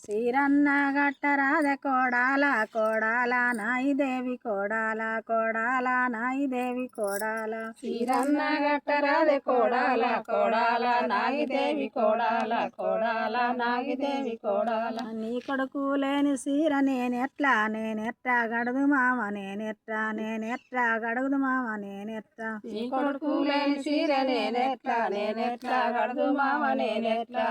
సీరన్న గట్టరాద కోడాల కోడాల నాయిదేవి కోడాల కోడాల నాయిదేవి కోడాల సీరన్న గట్టరాదే కోడాల కోడాల నాగిదేవి కోడాల కోడాల నాగిదేవి కోడాల నీ కొడుకు లేని సీర నేనెట్లా గడుదు మామ నేనెట్లా గడుదు మామ నేనెట్లా నీ కొడుకు లేని సీర నేనెట్లా గడుదు మామ నేనెట్లా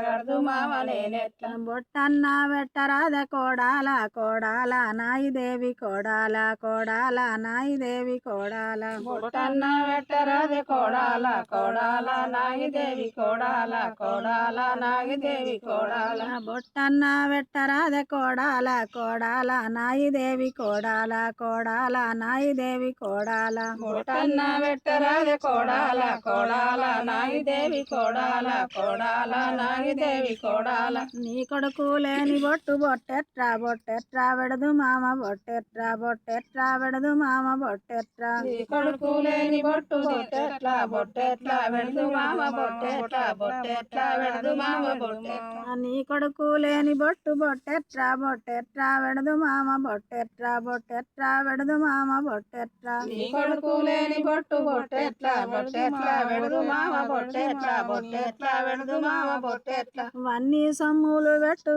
గడుదు మామ నేనెట్లా బొట్టన్న పెట్టరాద కోడాల కోడాల నాయిదేవి కోడాల కోడాల నాయిదేవి కోడాల బొట్టన్న పెట్టరాదే కోడాల కోడాల నాగిదేవి కోడాల కోడాల నాగిదేవి కోడాల బొట్టన్న పెట్టరాద కోడాల కోడాల నాయిదేవి కోడాల కోడాల నాయిదేవి కోడాల బొట్టన్న పెట్టరాదే కోడాల కోడాల నాగిదేవి కోడాల కోడాల నాగిదేవి కోడాల నీ కొడుకు లేని బొట్టు బొట్టెట్రా వెడదు మామ బొట్టెట్రా వెడదు మామ బొట్టెట్రా నీ కొడుకు లేని బొట్టు బొట్టెట్లా వెడదు మామ బొట్టెట్లా వెడదు మామ బొట్టెట్లా నీ కొడుకు లేని బొట్టు బొట్టెట్రా వెడదు మామ బొట్టెట్రా వెడదు మామ బొట్టెట్రా నీ కొడుకు లేని బొట్టు బొట్టెట్లా వెడదు మామ బొట్టెట్లా వెడదు మామ బొట్టెట్లా వన్నీ సొమ్ములు పెట్టు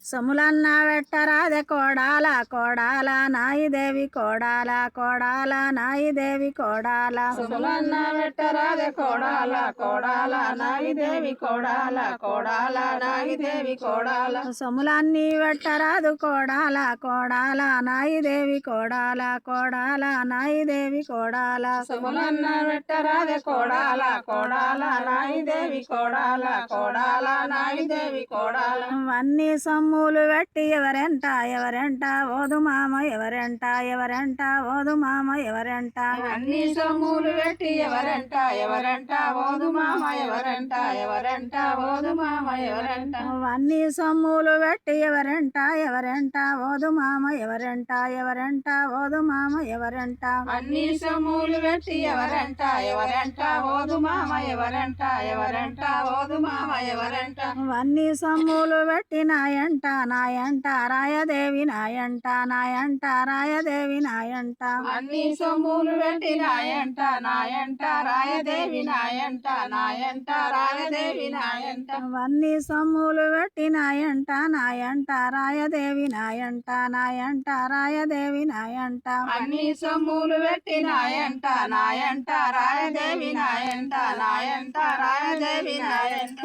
సొమ్ములన్న పెట్టరాదే కోడాల కోడాల నాయిదేవి కోడాల కోడాల నాయిదేవి కోడాల సుమలన్న పెట్టరాదే కోడాల కోడాల నాగిదేవి కోడాల కోడాల నాగిదేవి కోడాల సొమ్ములన్నీ పెట్టరాదు కోడాల కోడాల నాయిదేవి కోడాల కోడాల నాయిదేవి కోడాల సుమలన్న పెట్టరాదే కోడాల కోడాల నాగిదేవి కోడాల కోడాల నాగిదేవి కోడాల వన్నీ సొమ్ములు పెట్టి ఎవరెంట ఓదు మామ ఎవరెంట ఓదు మామ ఎవరెంట అన్ని సొమ్ములు పెట్టి ఎవరెంట ఓదు మామ ఎవరెంట ఓదు మామ ఎవరెంట వన్నీ సొమ్ములు పెట్టి ఎవరెంట ఓదు మామ ఎవరెంట ఓదు మామ ఎవరెంట అన్ని సొమ్ములు పెట్టి ఎవరెంట ఓదు మామ ఎవరెంట ఓదు మామ ఎవరెంట వన్నీ సొమ్ములు పెట్టి నాయంట రాయదేవి నాయంట రాయదేవి నాయంట అన్ని సొమ్ములు పెట్టి నాయంట రాయదేవి నాయంట రాయదేవి నాయంట వన్నీ సొమ్ములు పెట్టి నాయంట రాయదేవి నాయంట రాయదేవి నాయంట అన్ని సొమ్ములు పెట్టి నాయంట రాయదేవి నాయంట రాయదేవి నాయంట